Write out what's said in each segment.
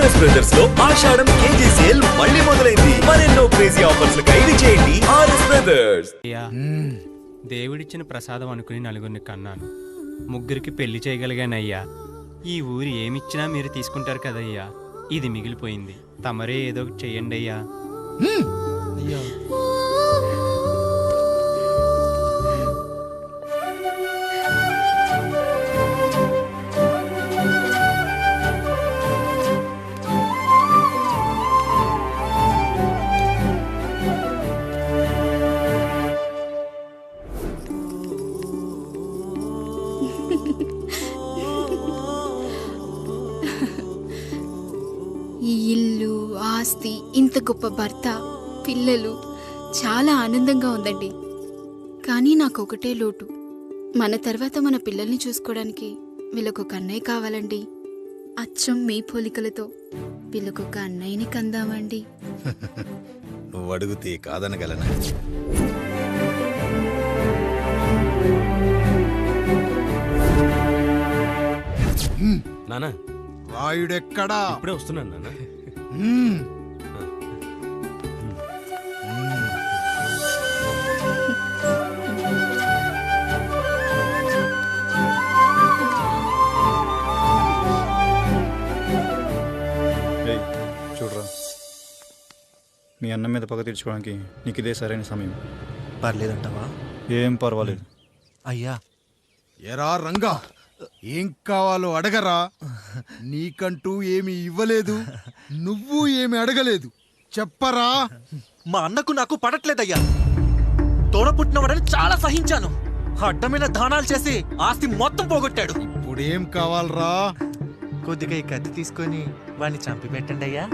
RS brothers లో ఆషాఢం KG sale మళ్ళీ మొదలైంది. మరెన్నో క్రేజీ ఆఫర్స్ ఖైదీ చేయండి ఆర్ఎస్ బ్రదర్స్. దేవుడిచ్చిన ప్రసాదం అనుకుని నలుగురిని కన్నాను, ముగ్గురికి పెళ్లి చేయగలిగానయ్యా. ఈ ఊరు ఏమిచ్చినా మీరు తీసుకుంటారు కదయ్యా, ఇది మిగిలిపోయింది. తమరే ఏదో ఒకటి చెయ్యండి అయ్యా. ఈ ఇల్లు, ఆస్తి, ఇంత గొప్ప భర్త, పిల్లలు, చాలా ఆనందంగా ఉందండి. కానీ నాకు ఒకటే లోటు, మన తర్వాత మన పిల్లల్ని చూసుకోవడానికి వీళ్ళకొక అన్నయ్య కావాలండి. అచ్చం మీ పోలికలతో వీళ్ళకొక అన్నయ్యని కందామండి. నువ్వు అడిగితే కాదనగలనా? నానా రాయుడెక్కడా? ఇప్పుడే వస్తున్నాను నాన్న. చూడరా, మీ అన్నం మీద పగ తీర్చుకోవడానికి నీకు ఇదే సరైన సమయం. పర్లేదంటావా? ఏం పర్వాలేదు. అయ్యా, ఎరా రంగా, ఏం కావాలో అడగరా. నీకంటూ ఏమి ఇవ్వలేదు, నువ్వు ఏమి అడగలేదు, చెప్పరా. మా అన్నకు నాకు పడట్లేదయ్యా. తోడ పుట్టినవాడని చాలా సహించాను. అడ్డమైన దానాలు చేసి ఆస్తి మొత్తం పోగొట్టాడు. ఇప్పుడేం కావాలరా? కొద్దిగా ఈ కత్తి తీసుకొని వాడిని చంపి పెట్టండి అయ్యా.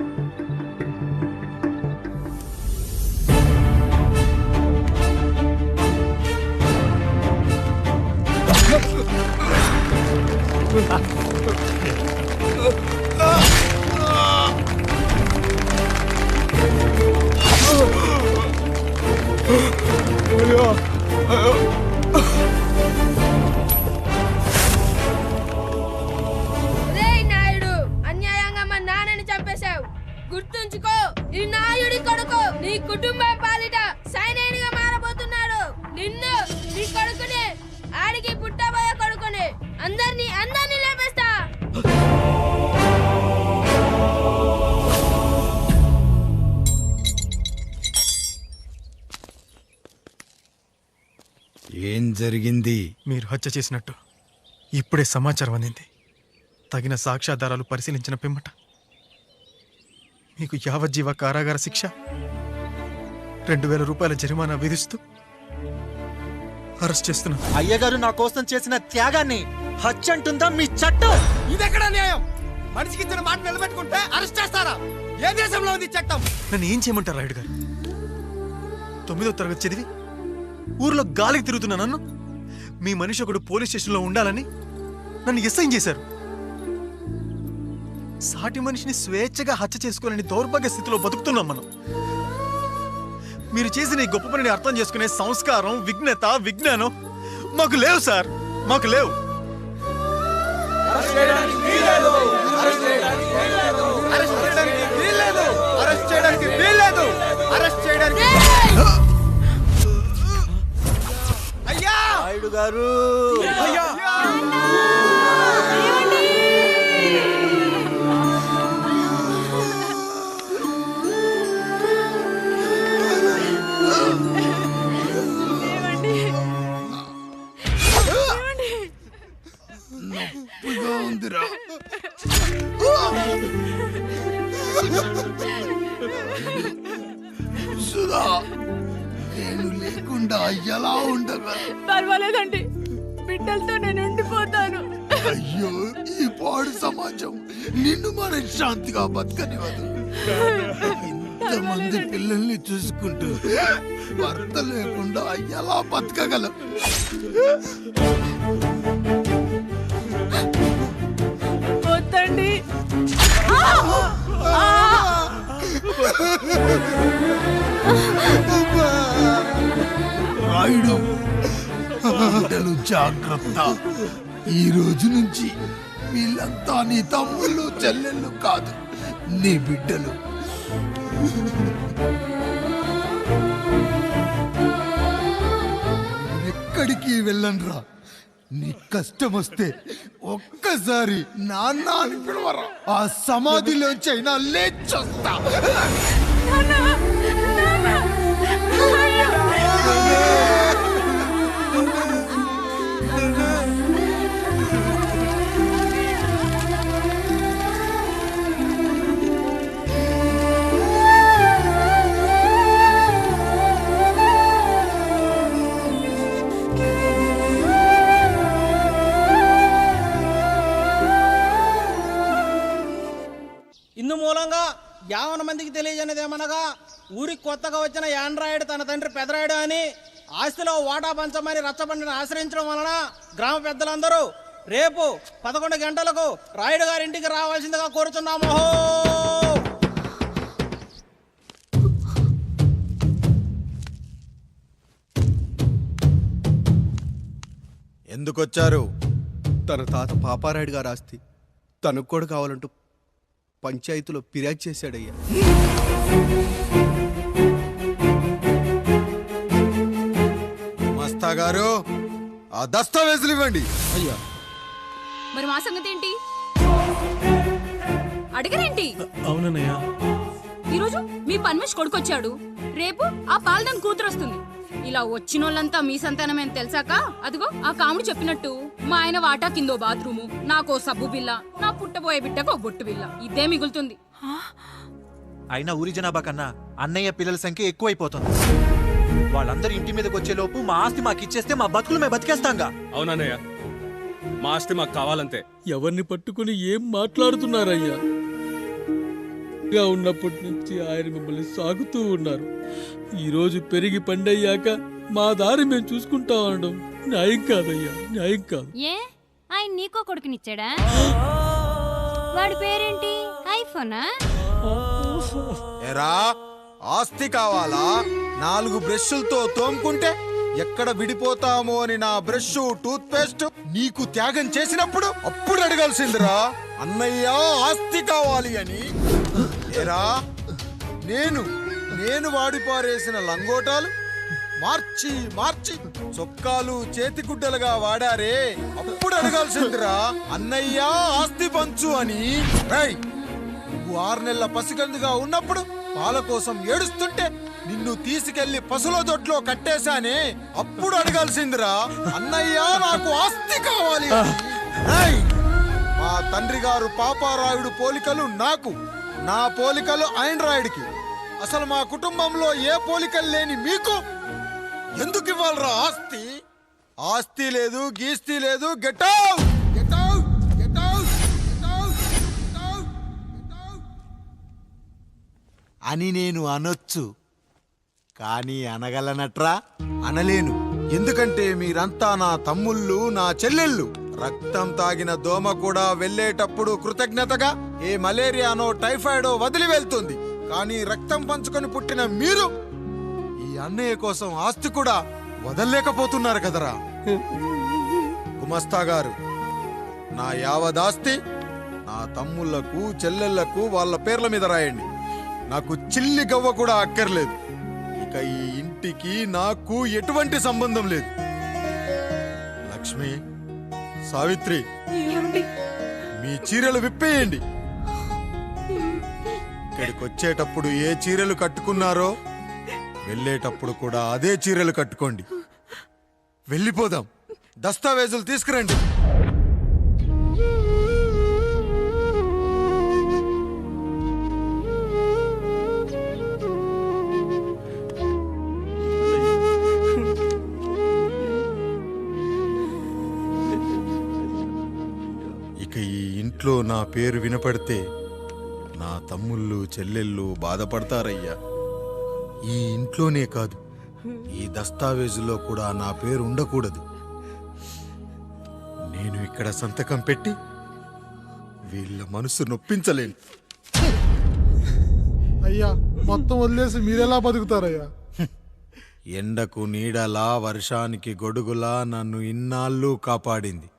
గుర్తుంచుకో, ఈ నాయుడి కొడుకు నీ కుటుంబం పాలిట సైనికుడిగా మారబోతున్నాడు. నిన్ను, నీ కొడుకుని, ఆడికి పుట్టబోయే కొడుకుని అందరినీ లేపేస్తా. ఏం జరిగింది? మీరు హత్య చేసినట్టు ఇప్పుడే సమాచారం అందింది. తగిన సాక్ష్యాధారాలు పరిశీలించిన పిమ్మట మీకు యావజ్జీవ కారాగార శిక్ష, 2000 రూపాయల జరిమానా విధిస్తూ అరెస్ట్ చేస్తున్నాం. అయ్యగారు నా కోసం చేసిన త్యాగాన్ని హత్య అంటుందా మీ చట్టం? ఇదెక్కడ న్యాయం? మనిషికి ఇచ్చిన మాట నిలబెట్టుకుంటే అరెస్ట్ చేస్తారా? ఏ దేశంలో ఉంది చట్టం? నన్ను ఏం చేయమంటారు రాయుడు గారు? 9వ తరగతి చదివి ఊర్లో గాలికి తిరుగుతున్నా నన్ను మీ మనిషి ఒకడు పోలీస్ స్టేషన్లో ఉండాలని నన్ను ఎస్ఐ చేశారు. సాటి మనిషిని స్వేచ్ఛగా హత్య చేసుకోలేని దౌర్భాగ్య స్థితిలో బతుకుతున్నాం మనం. మీరు చేసిన ఈ గొప్ప పనిని అర్థం చేసుకునే సంస్కారం, విజ్ఞత, విజ్ఞానం మాకు లేవు సార్, మాకు లేవు. నాయుడు గారు, నేను లేకుండా ఎలా ఉండగా? పర్వాలేదండి, బిడ్డలతో నేను ఉండిపోతాను. అయ్యో, ఈ పాడు సమాజం నిన్ను మనశ్శాంతిగా బతకనివ్వదు. ఇంతమంది పిల్లల్ని చూసుకుంటూ భర్త లేకుండా ఎలా బతకగలం? వద్దండి. రాయుడు, బిడ్డలు జాగ్రత్త. ఈ రోజు నుంచి వీళ్ళంతా నీ తమ్ముళ్ళు చెల్లెళ్ళు కాదు, నీ బిడ్డలు. ఎక్కడికి వెళ్ళనురా. నీ కష్టం వస్తే ఒక్కసారి నాన్న అని పిలవరా. ఆ సమాధిలోంచి అయినా లేచొస్తా. ఇందు మూలంగా 50 మందికి తెలియజేయనిదేమనగా ఊరికి కొత్తగా వచ్చిన యాండ్రాయిడ్ తన తండ్రి పెదరాయుడు అని ఆస్తిలో వాటా పంచమని రచ్చబండిని ఆశ్రయించడం వలన గ్రామ పెద్దలందరూ రేపు 11 గంటలకు రాయుడు గారింటికి రావాల్సిందిగా కోరుచున్నాము. ఎందుకొచ్చారు? తన తాత పాపారాయుడు గారు ఆస్తి తనకు కూడా కావాలంటూ పంచాయతీలో ఫిర్యాదు చేశాడయ్యా. మస్తా గారు, ఆ దస్తావేజులు ఇవ్వండి. అయ్యా, మరి మా సంగతి ఏంటి? అడగరేంటి? అవునన్నయ్యా. ఈరోజు మీ పన్మేష్ కొడుకొచ్చాడు, రేపు ఆ పాలదం కూతురు వస్తుంది. ఇలా వచ్చినోళ్ళంతా మీ సంతానమేని తెలిసాక అదిగో ఆ కాముడు చెప్పినట్టు మా ఆయన వాటా కిందో బాత్రూము, నాకో సబ్బు బిల్ల, నా పుట్టబోయే బిడ్డకో బొట్టు బిల్ల, ఇదే మిగులుతుంది. అయినా ఊరి జనాభా కన్నా అన్నయ్య పిల్లల సంఖ్య ఎక్కువైపోతుంది. వాళ్ళందరూ ఇంటి మీదకి వచ్చే లోపు మా ఆస్తి మాకు ఇచ్చేస్తే మా బతుకులు మేము బతికేస్తాంగా. అవునన్నయ్య, మా ఆస్తి మాకు కావాలంతే. ఎవరిని పట్టుకుని ఏం మాట్లాడుతున్నారయ్యా? ఉన్నప్పటి నుంచి ఆయన మిమ్మల్ని సాగుతూ ఉన్నారు. ఈరోజు పెరిగి పండయ్యాక మా దారి మేము చూసుకుంటా అనడం న్యాయం కాదయ్యా, న్యాయం కాదు. ఏ ఆయన నీకో కొడుకునిచ్చాడా? వాడి పేరేంటి? ఐఫోనా? ఎరా, ఆస్తి కావాలా? 4 బ్రష్లతో తోముకుంటే ఎక్కడ విడిపోతామో అని నా బ్రష్ టూత్ పేస్ట్ నీకు త్యాగం చేసినప్పుడు అప్పుడు అడగాల్సిందిరా అన్నయ్య ఆస్తి కావాలి అని. ఏరా, నేను వాడిపారేసిన లంగోటాలు మార్చి మార్చి చొక్కాలు చేతిగుడ్డలుగా వాడారే, అప్పుడు అడగాల్సిందిరా అన్నయ్య ఆస్తి పంచు అని. నువ్వు 6 నెలల పసిగందుగా ఉన్నప్పుడు పాల కోసం ఏడుస్తుంటే నిన్ను తీసుకెళ్లి పశుల దొడ్లో కట్టేశానే, అప్పుడు అడగాల్సిందిరా అన్నయ్య నాకు ఆస్తి కావాలి. మా తండ్రి గారు పాపారాయుడు పోలికలు నాకు, నా పోలికలు ఆండ్రాయిడ్కి. అసలు మా కుటుంబంలో ఏ పోలికలు లేని మీకు ఎందుకు ఇవ్వాలరా ఆస్తి? ఆస్తి లేదు, గీస్తి లేదు. Get out, get out, get out, get out, get out, get out అని నేను అనొచ్చు, కానీ అనగలనట్రా? అనలేను. ఎందుకంటే మీరంతా నా తమ్ముళ్ళు, నా చెల్లెళ్ళు. రక్తం తాగిన దోమ కూడా వెళ్ళేటప్పుడు కృతజ్ఞతగా ఏ మలేరియానో టైఫాయిడో వదిలి వెళ్తుంది. కానీ రక్తం పంచుకొని పుట్టిన మీరు ఈ అన్నయ్య కోసం ఆస్తి కూడా వదల్లేకపోతున్నారు కదరా. గుమస్తా గారు, నా యావదాస్తి నా తమ్ముళ్లకు, చెల్లెళ్లకు వాళ్ళ పేర్ల మీద రాయండి. నాకు చిల్లి గవ్వ కూడా అక్కర్లేదు. ఇక ఈ ఇంటికి నాకు ఎటువంటి సంబంధం లేదు. లక్ష్మి, సావిత్రి, మీ చీరలు విప్పేయండి. ఇక్కడికి వచ్చేటప్పుడు ఏ చీరలు కట్టుకున్నారో వెళ్ళేటప్పుడు కూడా అదే చీరలు కట్టుకోండి. వెళ్ళిపోదాం. దస్తావేజులు తీసుకురండి. ఇక ఈ ఇంట్లో నా పేరు వినపడితే నా తమ్ముళ్ళు, చెల్లెళ్ళు బాధపడతారయ్యా. ఈ ఇంట్లోనే కాదు, ఈ దస్తావేజులో కూడా నా పేరు ఉండకూడదు. నేను ఇక్కడ సంతకం పెట్టి వీళ్ళ మనసు నొప్పించలేను. అయ్యా, మొత్తం వదిలేసి మీరెలా బతుకుతారయ్యా? ఎండకు నీడలా, వర్షానికి గొడుగులా నన్ను ఇన్నాళ్ళు కాపాడింది.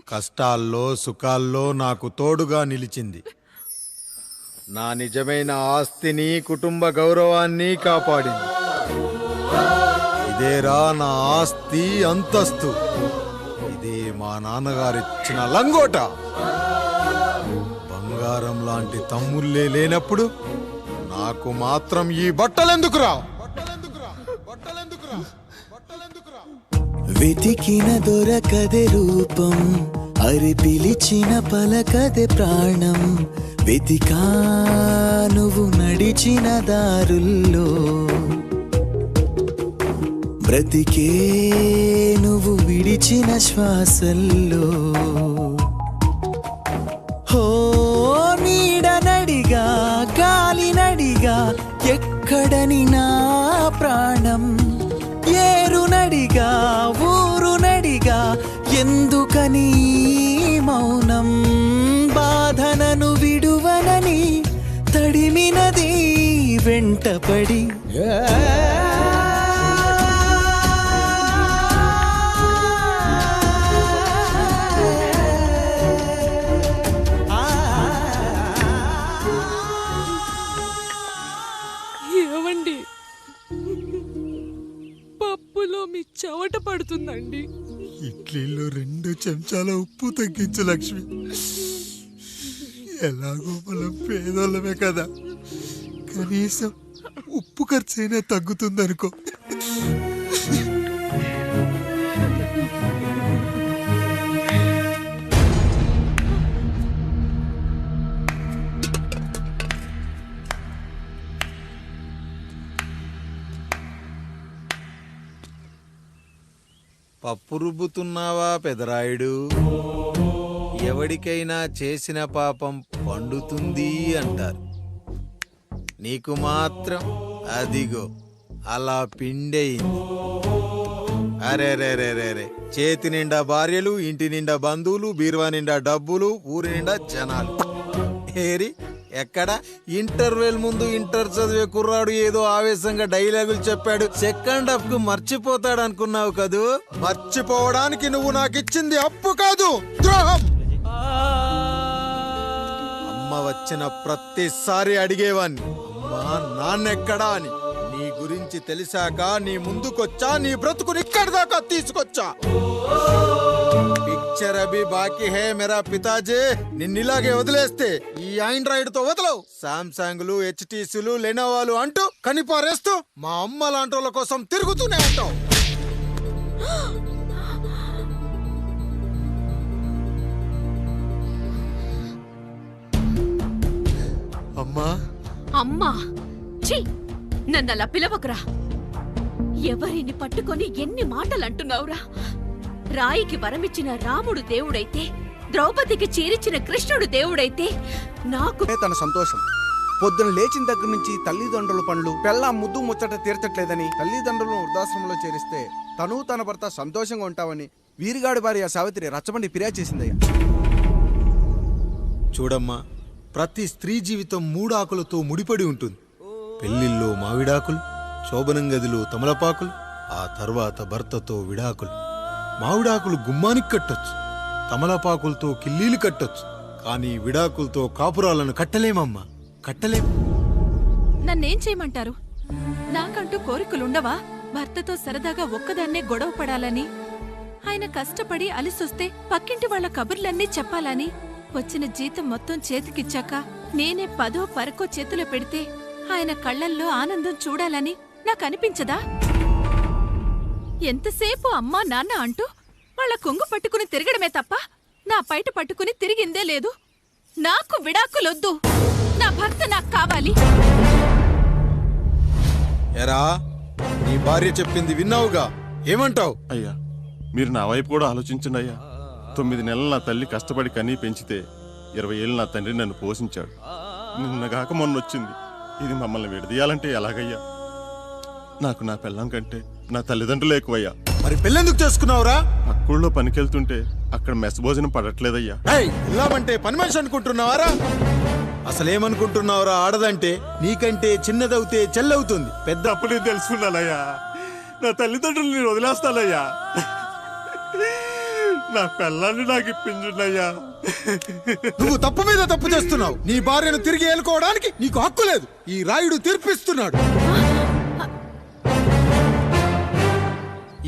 కష్టాల్లో సుఖాల్లో నాకు తోడుగా నిలిచింది. నా నిజమైన ఆస్తిని కుటుంబ గౌరవాన్ని కాపాడింది. ఇదేరా నా ఆస్తి అంతస్తు. ఇది మా నాన్నగారిచ్చిన లంగోట. బంగారం లాంటి తమ్ముళ్ళే లేనప్పుడు నాకు మాత్రం ఈ బట్టలెందుకురా? వెతికిన దొరకదే రూపం, అరి పిలిచిన పలకదే ప్రాణం. వెతికా నువ్వు నడిచిన దారుల్లో, బ్రతికే నువ్వు విడిచిన శ్వాసల్లో. హో నీడనడిగా గాలినడిగా ఎక్కడని నా ప్రాణం. ఏరునడిగా ఊరునడిగా ఎందుకని మౌనం. బాధనను విడువనని తడిమినది వెంటపడి. ఏవండి, పప్పులో మీ చెమట పడుతుందండి. ఇడ్లీలో 2 చెంచాల ఉప్పు తగ్గించు లక్ష్మి. ఎలాగో మనం పేదోళ్ళమే కదా, కనీసం ఉప్పు ఖర్చైనా తగ్గుతుందనుకో. పప్పు రుబ్బుతున్నావా పెదరాయుడు? ఎవడికైనా చేసిన పాపం పండుతుంది అంటారు. నీకు మాత్రం అదిగో అలా పిండయింది. అరే రే రే రే రే, చేతి నిండా భార్యలు, ఇంటి నిండా బంధువులు, బీరువా నిండా డబ్బులు, ఊరి నిండా జనాలు. ఏరి ఎక్కడ? ఇంటర్వెల్ ముందు ఇంటర్ చదివే కుర్రాడు ఏదో ఆవేశంగా డైలాగులు చెప్పాడు. సెకండ్ హాఫ్ కు మర్చిపోతాడు అనుకున్నావు కదూ? మర్చిపోవడానికి నువ్వు నాకిచ్చింది అప్పు కాదు, ద్రోహం. అమ్మ వచ్చిన ప్రతిసారి అడిగేవాన్ని, అమ్మా నాన్నెక్కడా అని. నీ గురించి తెలిసాక నీ ముందుకొచ్చా, నీ బ్రతుకుని ఇక్కడి దాకా తీసుకొచ్చా. పిక్చర్ అభి బాకీ హే మేరా పితాజీ. నిన్నిలాగే వదిలేస్తే ఈ ఆండ్రాయిడ్ తో వదలవు. సామ్సంగ్లు, హెచ్టీసీలు, లెనోవాలు అంటూ కనిపారేస్తూ మా అమ్మ లాంటోళ్ళ కోసం తిరుగుతూనే ఉంటావు. అమ్మా అమ్మా, ఛీ, నన్ను అలా పిలవకురా. ఎవరిని పట్టుకొని ఎన్ని మాటలు అంటున్నావురా? రాయికి వరమిచ్చిన రాముడు దేవుడైతే, ద్రౌపదికి చీరిచిన కృష్ణుడు దేవుడైతే, నాకు తన సంతోషం. పొద్దున లేచిన దగ్గర నుంచి తల్లిదండ్రుల పనులు, పెళ్ళాం ముద్దు ముచ్చట తీర్చట్లేదని తల్లిదండ్రులను వృద్ధాశ్రమంలో చేరిస్తే తను తన భర్త సంతోషంగా ఉంటామని వీరిగాడి భార్య సావిత్రి రచ్చబండి ఫిర్యాదు చేసిందయ్యా. చూడమ్మా, ప్రతి స్త్రీ జీవితం 3 ఆకులతో ముడిపడి ఉంటుంది. పెళ్లిల్లో మావిడాకులు, శోభనం గదిలో తమలపాకులు, ఆ తర్వాత భర్తతో విడాకులు. మావిడాకులు గుమ్మానికి కట్టొచ్చు, తమలపాకులతో కిల్లీలు కట్టొచ్చు, కానీ విడాకులతో కాపురాలను కట్టలేమమ్మా, కట్టలేం. నన్నేం చేయమంటారు? నాకంటూ కోరికలుండవా? భర్తతో సరదాగా ఒక్కదాన్నే గొడవ పడాలని, ఆయన కష్టపడి అలిసొస్తే పక్కింటి వాళ్ళ కబుర్లన్నీ చెప్పాలని, వచ్చిన జీతం మొత్తం చేతికిచ్చాక నేనే 10ో 12కో చేతిలో పెడితే ఆయన కళ్ళల్లో ఆనందం చూడాలని నాకనిపించదా? ఎంతసేపు అమ్మా నాన్న అంటూ వాళ్ళ కొంగు పట్టుకుని తిరగడమే తప్ప నా పైట పట్టుకుని తిరిగిందే లేదు. నాకు విడాకులొద్దు, నా భర్త నాకు కావాలి. ఎరా, నీ భార్య చెప్పింది విన్నావుగా, ఏమంటావు? అయ్యా, మీరు నా వైపు కూడా ఆలోచించండి అయ్యా. 9 నెలలు నా తల్లి కష్టపడి కనీ పెంచితే 20 ఏళ్ళు నా తండ్రి నన్ను పోషించాడు. నిన్నగాక మొన్నొచ్చింది. ఇది మమ్మల్ని విడదీయాలంటే ఎలాగయ్యా? నాకు నా పెళ్ళం కంటే నా తల్లిదండ్రులు ఎక్కువయ్యా. మరి పెళ్ళెందుకు చేసుకున్నావురా? అక్కుల్లో పనికెళ్తుంటే అక్కడ మెస్ భోజనం పడట్లేదయ్యా. ఇల్లామంటే పని మనిషి అనుకుంటున్నావారా? అసలేమనుకుంటున్నావురా? ఆడదంటే నీకంటే చిన్నదవుతే చెల్లవుతుంది. పెద్ద అప్పుడే తెలుసుకున్నానయ్యా. నా తల్లిదండ్రులు నేను వదిలేస్తానయ్యా. నా పిల్లల్ని నాకు ఇప్పించుండయ్యా. నువ్వు తప్పు మీద తప్పు చేస్తున్నావు. నీ భార్యను తిరిగి ఏలుకోవడానికి నీకు హక్కు లేదు. ఈ రాయుడు తీర్పిస్తున్నాడు.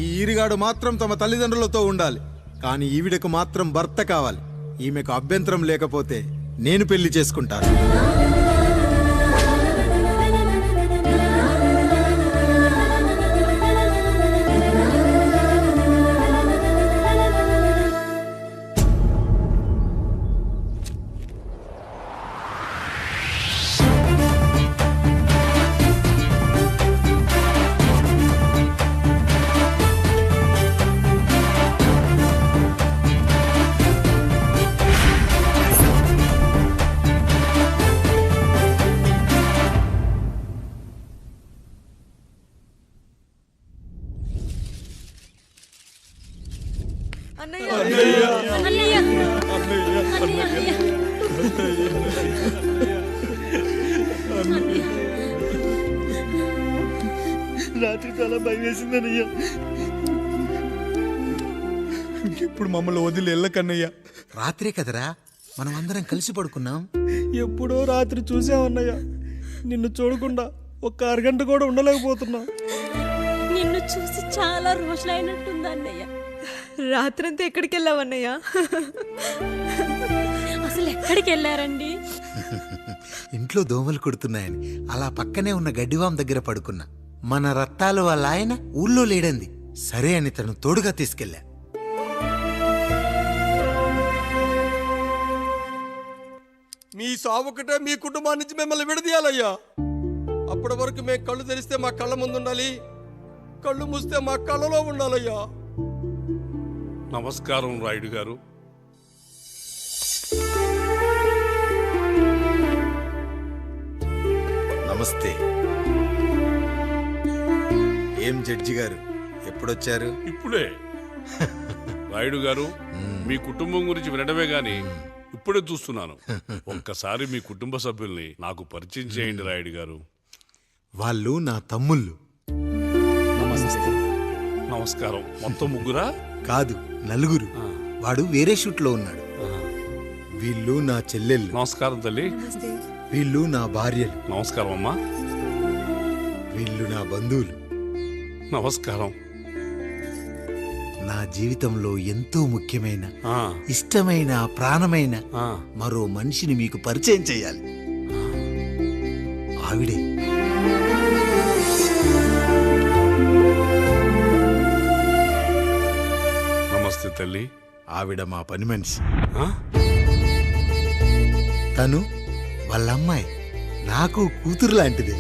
ఈ ఈరిగాడు మాత్రం తమ తల్లిదండ్రులతో ఉండాలి, కానీ ఈవిడకు మాత్రం భర్త కావాలి. ఈమెకు అభ్యంతరం లేకపోతే నేను పెళ్లి చేసుకుంటాను. రాత్రి చాలా భయం వేసిందనయ్యా. ఇప్పుడు మమ్మల్ని వదిలి వెళ్ళకన్నయ్యా. రాత్రే కదరా మనం అందరం కలిసి పడుకున్నాం. ఎప్పుడో రాత్రి చూసామన్నయ్య. నిన్ను చూడకుండా ఒక్క అరగంట కూడా ఉండలేకపోతున్నా. నిన్ను చూసి చాలా రోజులైనట్టుంది అన్నయ్య. రాత్రంతా ఎక్కడికి వెళ్ళావన్నయ్య? అసలు ఎక్కడికి వెళ్ళారండి? ఇంట్లో దోమలు కుడుతున్నాయని అలా పక్కనే ఉన్న గడ్డివాం దగ్గర పడుకున్నా. మన రత్తాలు వాళ్ళ ఆయన ఊళ్ళో లేడంది. సరే అని తను తోడుగా తీసుకెళ్ళా. మీ సావుకటే మీ కుటుంబాన్ని నుంచి మిమ్మల్ని విడదీయాలయ్యా. అప్పటి వరకు మేము కళ్ళు తెరిస్తే మా కళ్ళ ముందు ఉండాలి, కళ్ళు మూస్తే మా కళ్ళలో ఉండాలయ్యా. నమస్కారం రాయుడు గారు. నమస్తే. ఏం జడ్జి గారు ఎప్పుడొచ్చారు? ఇప్పుడే. రాయుడు గారు, మీ కుటుంబం గురించి వినడమే గాని ఇప్పుడే చూస్తున్నాను. ఒక్కసారి మీ కుటుంబ సభ్యుల్ని నాకు పరిచయం చేయండి రాయుడు గారు. వాళ్ళు నా తమ్ముళ్ళు. నమస్కారం. మొత్తం ముగ్గురా? కాదు, నలుగురు. వాడు వేరే షూట్లో ఉన్నాడు. వీళ్ళు నా చెల్లెళ్ళు. నమస్కారం తల్లి. వీళ్ళు నా భార్యలు. నమస్కారం అమ్మా. వీళ్ళు నా బంధువులు. నమస్కారం. నా జీవితంలో ఎంతో ముఖ్యమైన, ఇష్టమైన, ప్రాణమైన మరో మనిషిని మీకు పరిచయం చేయాలి. ఆవిడే నమస్తే తల్లి. ఆవిడ మా పని మనిషి. తను వాళ్ళ అమ్మాయి. నాకు కూతురు లాంటిదే.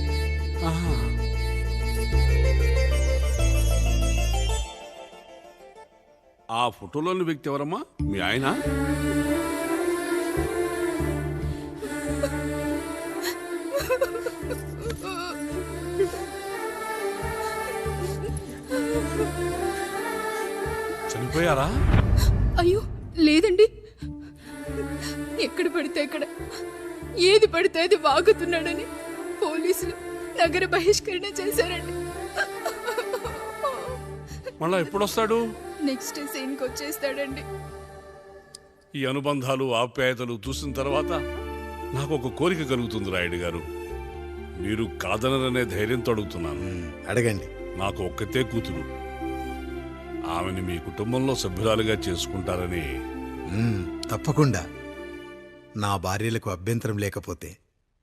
ఆ ఫోటోలోని వ్యక్తి ఎవరమ్మా? మీ ఆయన? చనిపోయారా? అయ్యో లేదండి. ఎక్కడ పడితే అక్కడ, ఏది పడితే అది వాగుతున్నాడని పోలీసులు నగర బహిష్కరణ చేశారండి. మళ్ళా ఎప్పుడొస్తాడు? నెక్స్ట్ సీన్కి వచ్చేస్తాడండి. ఈ అనుబంధాలు, ఆప్యాయతలు చూసిన తర్వాత నాకు ఒక కోరిక కలుగుతుంది రాయుడు గారు. మీరు కాదనరనే ధైర్యంతో అడుగుతున్నాను. అడగండి. నాకు ఒక్కతే కూతురు. ఆమెను మీ కుటుంబంలో సభ్యురాలుగా చేసుకుంటారని. తప్పకుండా. నా భార్యలకు అభ్యంతరం లేకపోతే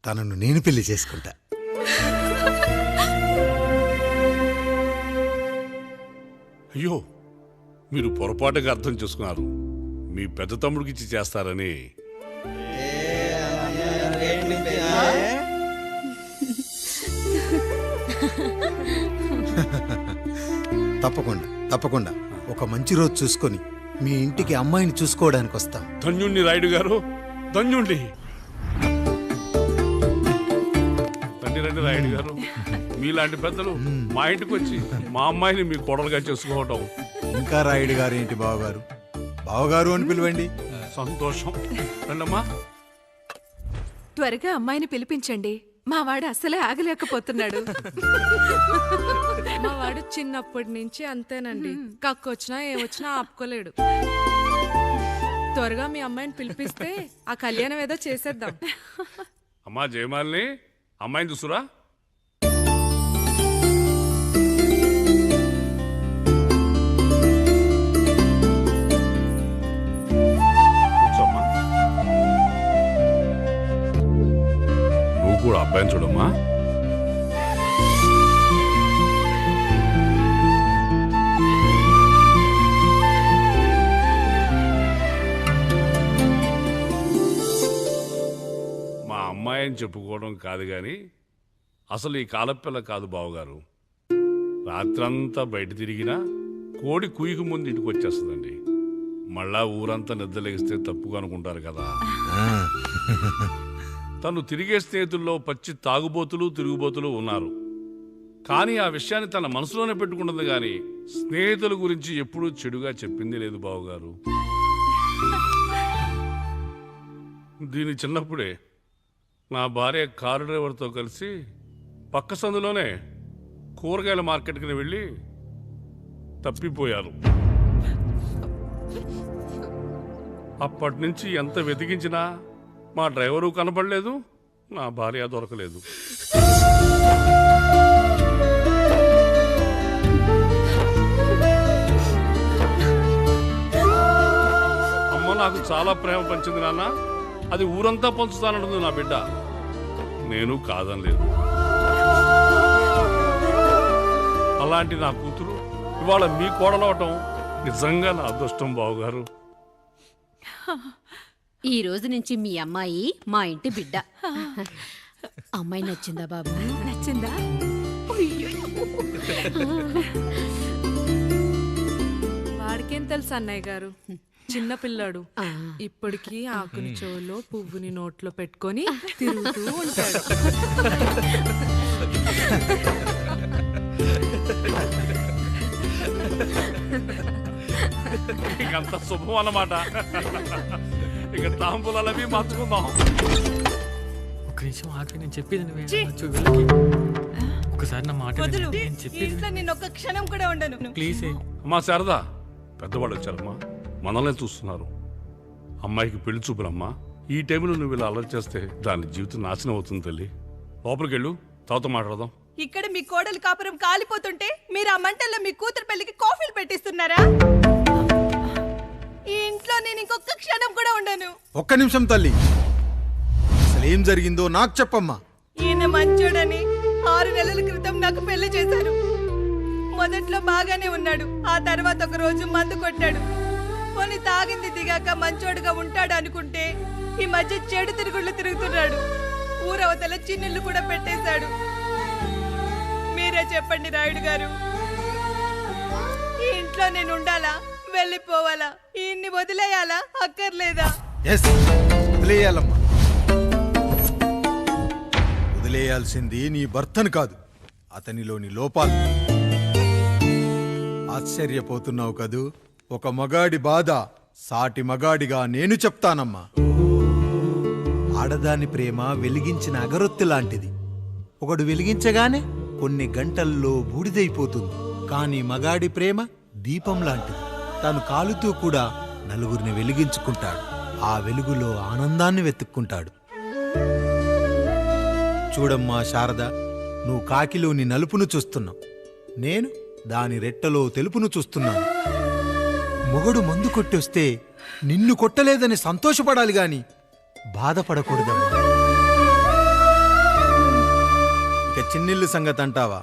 తనను నేను పెళ్లి చేసుకుంటా. అయ్యో, మీరు పొరపాటుగా అర్థం చేసుకున్నారు. మీ పెద్ద తమ్ముడికి ఇచ్చి చేస్తారని. తప్పకుండా తప్పకుండా ఒక మంచి రోజు చూసుకొని మీ ఇంటికి అమ్మాయిని చూసుకోవడానికి వస్తాం. ధన్యుణ్ణి రాయుడు గారు, ధన్యుణ్ణి. రండి రండి రాయుడు గారు. మీలాంటి పెద్దలు మా ఇంటికి వచ్చి మా అమ్మాయిని మీ కోడలుగా చేసుకోవటం. ఇంకా రాయుడు గారు ఏంటి బావగారు? బావగారు అని పిలవండి. సంతోషం. రండమ్మా. త్వరగా అమ్మాయిని పిలిపించండి. మా వాడు అసలే ఆగలేకపోతున్నాడు. మా వాడు చిన్నప్పటి నుంచి అంతేనండి. కక్కొచ్చినా ఏమొచ్చినా ఆపుకోలేడు. త్వరగా మీ అమ్మాయిని పిలిపిస్తే ఆ కళ్యాణం ఏదో చేసేద్దాం. అమ్మా జయమాలిని, అమ్మాయిని చూసురా. కూర్చోమ్మా. నువ్వు కూడా అబ్బాయిని చూడమ్మా. అమ్మాయిని చెప్పుకోవడం కాదు కానీ అసలు ఈ కాలపిల్ల కాదు బావగారు. రాత్రంతా బయట తిరిగినా కోడి కుయ్యకు ముందు ఇంటికి వచ్చేస్తుందండి. మళ్ళా ఊరంతా నిద్రలేగిస్తే తప్పుగా అనుకుంటారు కదా. తను తిరిగే స్నేహితుల్లో పచ్చి తాగుబోతులు తిరుగుబోతులు ఉన్నారు. కానీ ఆ విషయాన్ని తన మనసులోనే పెట్టుకుంటుంది కానీ స్నేహితుల గురించి ఎప్పుడూ చెడుగా చెప్పింది లేదు బావగారు. దీని చిన్నప్పుడే నా భార్య కారు డ్రైవర్తో కలిసి పక్క సందులోనే కూరగాయల మార్కెట్కి వెళ్ళి తప్పిపోయారు. అప్పటి నుంచి ఎంత వెతికించినా మా డ్రైవరు కనపడలేదు, నా భార్య దొరకలేదు. అమ్మ నాకు చాలా ప్రేమ పంచింది నాన్న, అది ఊరంతా పంచుతానంటుంది నా బిడ్డ. నేను కాదనలేదు. అలాంటి నా కూతురు ఇవాళ మీ కోడలవటం నిజంగా నా అదృష్టం బావగారు. ఈ రోజు నుంచి మీ అమ్మాయి మా ఇంటి బిడ్డ. అమ్మాయి నచ్చిందా బాబు? నచ్చిందా? వాడికేం తెలుసు అన్నయ్య గారు, చిన్న పిల్లాడు. ఇప్పటికీ ఆకుని చెవులో పువ్వుని నోట్లో పెట్టుకొని తిరుగుతూ ఉంటాడు. ఇంకంత శుభం అన్నమాట. ఇక తాంబూలవి మార్చుకుందాం. ఒక నిమిషం ఆగి, నేను చెప్పేది ఛీ! ఒకసారి నా మాట వదులు. నేను ఈ చెప్పేది ఇంట్లో నేను ఒక్క క్షణం కూడా ఉండను. ప్లీజ్. అమ్మా శారదా, పెద్దవాళ్ళు వచ్చారమ్మా, మనల్ని చూస్తున్నారు. అమ్మాయికి పెళ్లి చూపులమ్మా. ఈ టైంలో నువ్వు ఇలా అలర్ట్ చేస్తే దాని జీవితం నాశనం అవుతుంది తల్లి. లోపలికి వెళ్ళు, తాత మాట్లాడదాం. ఇక్కడ మీ కోడలు కాపురం కాలిపోతుంటే మీరు ఆ మంటల్లో మీ కూతురు పెళ్లికి కాఫీలు పెట్టిస్తున్నారా? ఈ ఇంట్లో నేను ఇంకొక క్షణం కూడా ఉండను. ఒక్క నిమిషం తల్లి, అసలు ఏం జరిగిందో నాకు చెప్పమ్మా. ఈయన మంచోడని 6 నెలల క్రితం నాకు పెళ్లి చేశారు. మొదట్లో బాగానే ఉన్నాడు, ఆ తర్వాత ఒక రోజు మందు కొట్టాడు. పోనీ తాగింది దిగాక మంచోడుగా ఉంటాడు అనుకుంటే ఈ మధ్య చెడు తిరుగుళ్ళు తిరుగుతున్నాడు. ఊరవతల చిన్నిళ్ళు కూడా పెట్టేశాడు. మీరే చెప్పండి రాయుడు గారు, ఈ ఇంట్లో నేను ఉండాలా, వెళ్ళిపోవాలా, ఈయన్ని వదిలేయాలా, అక్కర్లేదా? వదిలేయాలమ్మా. వదిలేయాల్సింది నీ భర్తను కాదు, అతనిలోని లోపాలు. ఆశ్చర్యపోతున్నావు కదూ? ఒక మగాడి బాధ సాటి మగాడిగా నేను చెప్తానమ్మా. ఆడదాని ప్రేమ వెలిగించిన అగరొత్తి లాంటిది. ఒకడు వెలిగించగానే కొన్ని గంటల్లో బూడిదైపోతుంది. కానీ మగాడి ప్రేమ దీపం లాంటిది. తను కాలుతూ కూడా నలుగురిని వెలిగించుకుంటాడు. ఆ వెలుగులో ఆనందాన్ని వెతుక్కుంటాడు. చూడమ్మా శారద, నువ్వు కాకిలోని నలుపును చూస్తున్నావు, నేను దాని రెట్టలో తెలుపును చూస్తున్నాను. మొగడు మందు కొట్టొస్తే నిన్ను కొట్టలేదని సంతోషపడాలి గాని బాధపడకూడదమ్మా. ఇక చిన్నిల్లు సంగతి అంటావా?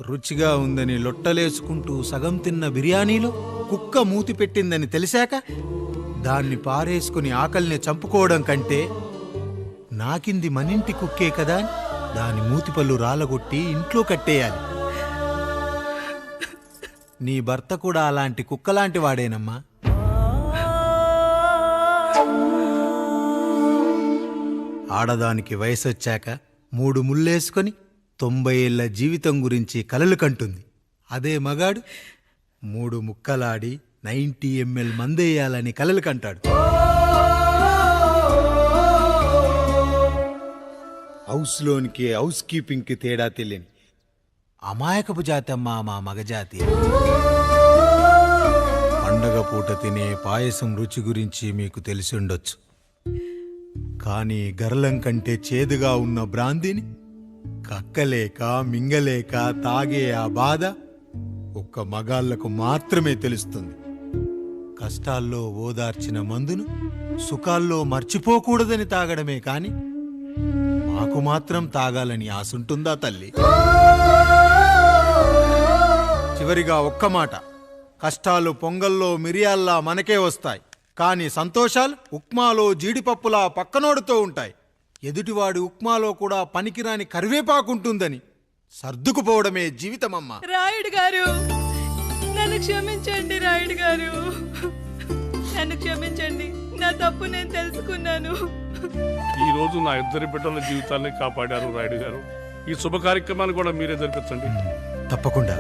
రుచిగా ఉందని లొట్టలేసుకుంటూ సగం తిన్న బిర్యానీలో కుక్క మూతి పెట్టిందని తెలిసాక దాన్ని పారేసుకుని ఆకలిని చంపుకోవడం కంటే నాకింది మనింటి కుక్కే కదా దాని మూతిపళ్ళు రాలగొట్టి ఇంట్లో కట్టేయాలి. నీ భర్త కూడా అలాంటి కుక్కలాంటి వాడేనమ్మా. ఆడదానికి వయసొచ్చాక 3 ముళ్ళేసుకొని 90 ఏళ్ల జీవితం గురించి కలలు కంటుంది. అదే మగాడు 3 ముక్కలాడి 90 ml మందేయాలని కలలు కంటాడు. హౌస్లోనికి హౌస్ కీపింగ్కి తేడా తెలియని అమాయకపు జాతి అమ్మా మా మగజాతి. పండగ పూట తినే పాయసం రుచి గురించి మీకు తెలిసి ఉండొచ్చు. కానీ గరళం కంటే చేదుగా ఉన్న బ్రాందీని కక్కలేక మింగలేక తాగే ఆ బాధ ఒక్క మగాళ్లకు మాత్రమే తెలుస్తుంది. కష్టాల్లో ఓదార్చిన మందును సుఖాల్లో మర్చిపోకూడదని తాగడమే కాని మాకు మాత్రం తాగాలని ఆశుంటుందా తల్లి? చివరిగా ఒక్క మాట, కష్టాలు పొంగల్లో మిరియాల్లా మనకే వస్తాయి, కానీ సంతోషాలు ఉప్మాలో జీడిపప్పులా పక్కనోడుతో ఉంటాయి. ఎదుటివాడి ఉప్మాలో కూడా పనికిరాని కరివేపాకుంటుందని సర్దుకుపోవడమే జీవితమమ్మా. రాయుడు గారు, నన్ను క్షమించండి. రాయుడు గారు, నన్ను క్షమించండి. నా తప్పు నేను తెలుసుకున్నాను. ఈ రోజు నా ఇద్దరి బిడ్డల జీవితాన్ని కాపాడారు రాయుడు గారు. ఈ శుభ కార్యక్రమాన్ని కూడా మీరే జరిపించండి. తప్పకుండా.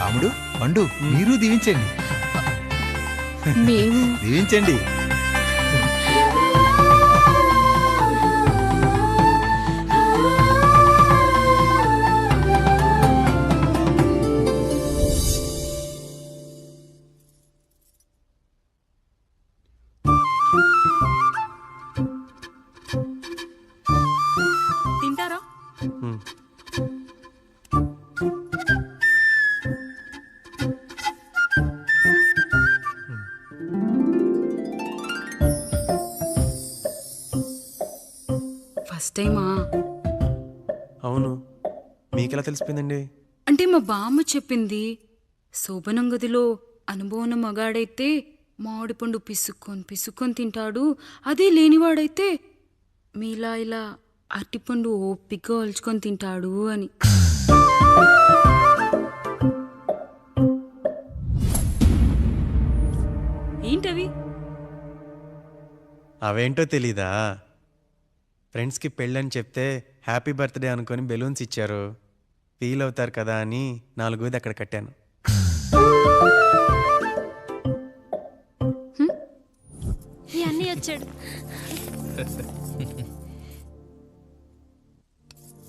రాముడు, పండు, మీరు దీవించండి. మేము దీవించండి. తింటారా? ఫస్ట్ టైమా? అవును, మీకెలా తెలిసిపోయిందండి? అంటే మా బామ్మ చెప్పింది. శోభనం గదిలో అనుభవం మగాడైతే మామిడి పండు పిసుక్కొని తింటాడు, అదే లేనివాడైతే మీలా ఇలా అరటిపండు ఓపిగ్గా ఒలుచుకొని తింటాడు అని. ఏంటవి? అవేంటో తెలీదా? ఫ్రెండ్స్కి పెళ్ళని చెప్తే హ్యాపీ బర్త్డే అనుకొని బెలూన్స్ ఇచ్చారు. ఫీల్ అవుతారు కదా అని 4 అక్కడ కట్టాను. ఈ అన్నీ వచ్చాడు.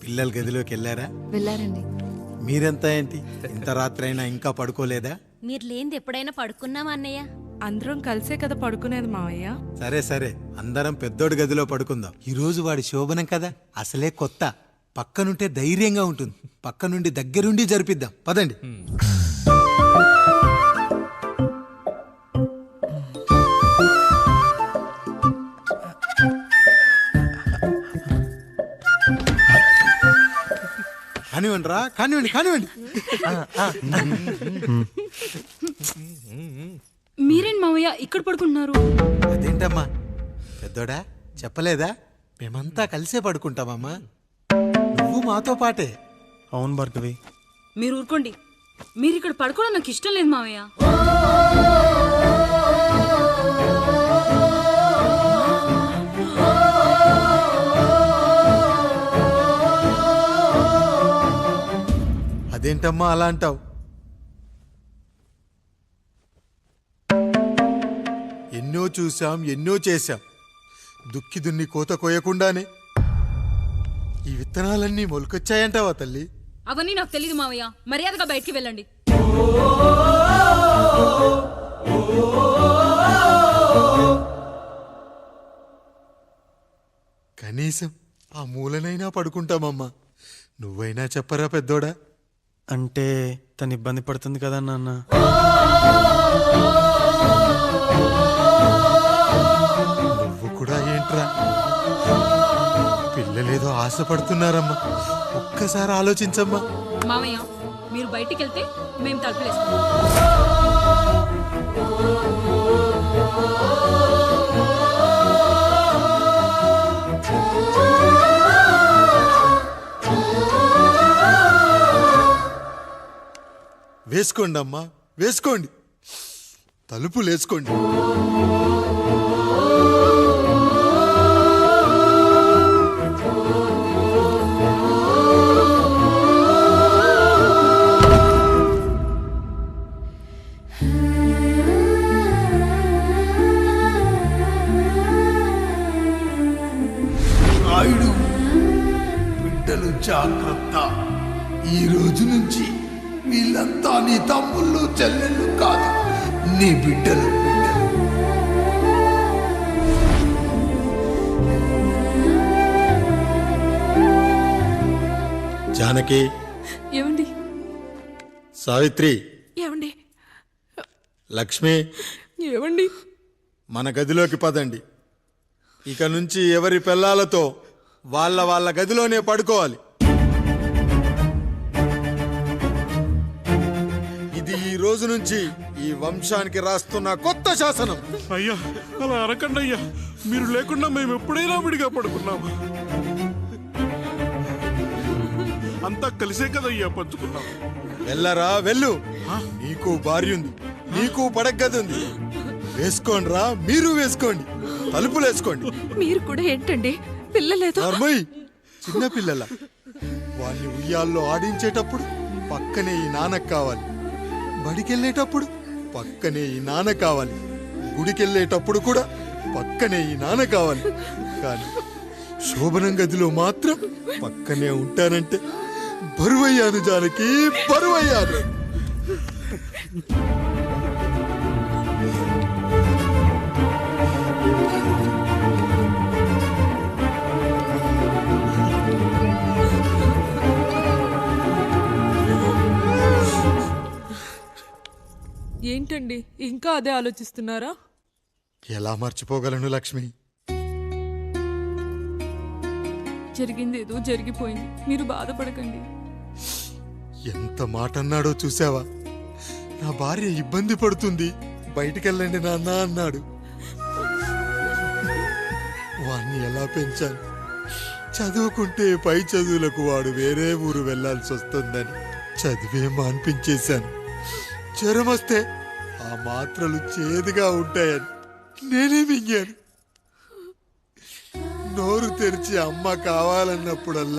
పిల్లల గదిలోకి వెళ్ళారా? వెళ్ళారండి. మీరెంత ఏంటి ఇంత రాత్రైనా ఇంకా పడుకోలేదా? మీరు లేనిది ఎప్పుడైనా పడుకున్నామా అన్నయ్య? అందరం కలిసే కదా పడుకునేది మావయ్య. సరే సరే, అందరం పెద్దోడి గదిలో పడుకుందాం. ఈ రోజు వాడి శోభనం కదా, అసలే కొత్త. పక్కనుంటే ధైర్యంగా ఉంటుంది. పక్క నుండి దగ్గరుండి జరిపిద్దాం. పదండి. కానివ్వండి రా, కానివ్వండి కానివ్వండి. మీరేంటి మావయ్య ఇక్కడ పడుకుంటున్నారు? అదేంటమ్మా పెద్దోడా, చెప్పలేదా? మేమంతా కలిసే పడుకుంటామమ్మా. నువ్వు మాతో పాటే. అవును భార్గవి. మీరు ఊరుకోండి. మీరు ఇక్కడ పడుకోవడం నాకు ఇష్టం లేదు మావయ్య. అదేంటమ్మా అలా అంటావు? ఎన్నో చూశాం, ఎన్నో చేశాం. దుక్కి దున్ని కోత కోయకుండానే ఈ విత్తనాలన్నీ మొలకొచ్చాయంటావా తల్లి? అవన్నీ నాకు తెలియదు మావయ్య. మర్యాదగా బయటికి వెళ్ళండి. కనీసం ఆ మూలనైనా పడుకుంటామమ్మా. నువ్వైనా చెప్పరా పెద్దోడా? అంటే తను ఇబ్బంది పడుతుంది కదా నాన్న. నువ్వు కూడా ఏంట్రా? పిల్లలేదో ఆశపడుతున్నారమ్మా. ఒక్కసారి ఆలోచించమ్మా. మావయ్య, మీరు బయటికి వెళ్తే మేము తలుపులేస్తాం. వేసుకోండి అమ్మా, వేసుకోండి. తలుపులు వేసుకోండి. రాయుడు, బిడ్డలు జాగ్రత్త. ఈ రోజు నుంచి వీళ్ళంతా నీ తమ్ముళ్ళు చెల్లెళ్ళు కాదు, నీ బిడ్డలు. జానకి, ఏమండి సావిత్రి, ఏమండి లక్ష్మి, ఏమండి మన గదిలోకి పదండి. ఇక నుంచి ఎవరి పిల్లలతో వాళ్ళ గదిలోనే పడుకోవాలి. ఇది ఈ రోజు నుంచి ఈ వంశానికి రాస్తున్న కొత్త శాసనం. అయ్యా అలా అరకండి అయ్యా, మీరు లేకుండా మేము ఎప్పుడైనా విడిగా పడుకున్నాము. అంతా కలిసే కదయ్యా పంచుకున్నాం. వెళ్ళరా వెళ్ళు, నీకు భార్య ఉంది, నీకు పడగది ఉంది. వేసుకోండి రా, మీరు వేసుకోండి, తలుపులు వేసుకోండి. మీరు కూడా ఏంటండి పిల్లలేదు? చిన్న పిల్లల వాళ్ళని ఉయ్యాల్లో ఆడించేటప్పుడు పక్కనే ఈ నాన్న కావాలి, బడికెళ్ళేటప్పుడు పక్కనే ఈ నాన్న కావాలి, గుడికెళ్ళేటప్పుడు కూడా పక్కనే ఈ నాన్న కావాలి. కానీ శోభనం గదిలో మాత్రం పక్కనే ఉంటానంటే బరువయ్యాను జానకి, బరువయ్యాను. ఏంటండి ఇంకా అదే ఆలోచిస్తున్నారా? ఎలా మర్చిపోగలను లక్ష్మి? జరిగింది ఏదో జరిగిపోయింది, మీరు బాధపడకండి. ఎంత మాట అన్నాడో చూసావా? నా భార్య ఇబ్బంది పడుతుంది, బయటికెళ్ళండి నాన్న అన్నాడు. వాణ్ణి ఎలా పెంచాను? చదువుకుంటే పై చదువులకు వాడు వేరే ఊరు వెళ్లాల్సి వస్తుందని చదివే మాన్పించేశాను. జ్వరం వస్తే ఆ మాత్రలు చేదుగా ఉంటాయని నేనే మింగాను. నోరు తెరిచి అమ్మ కావాలన్నప్పుడల్లా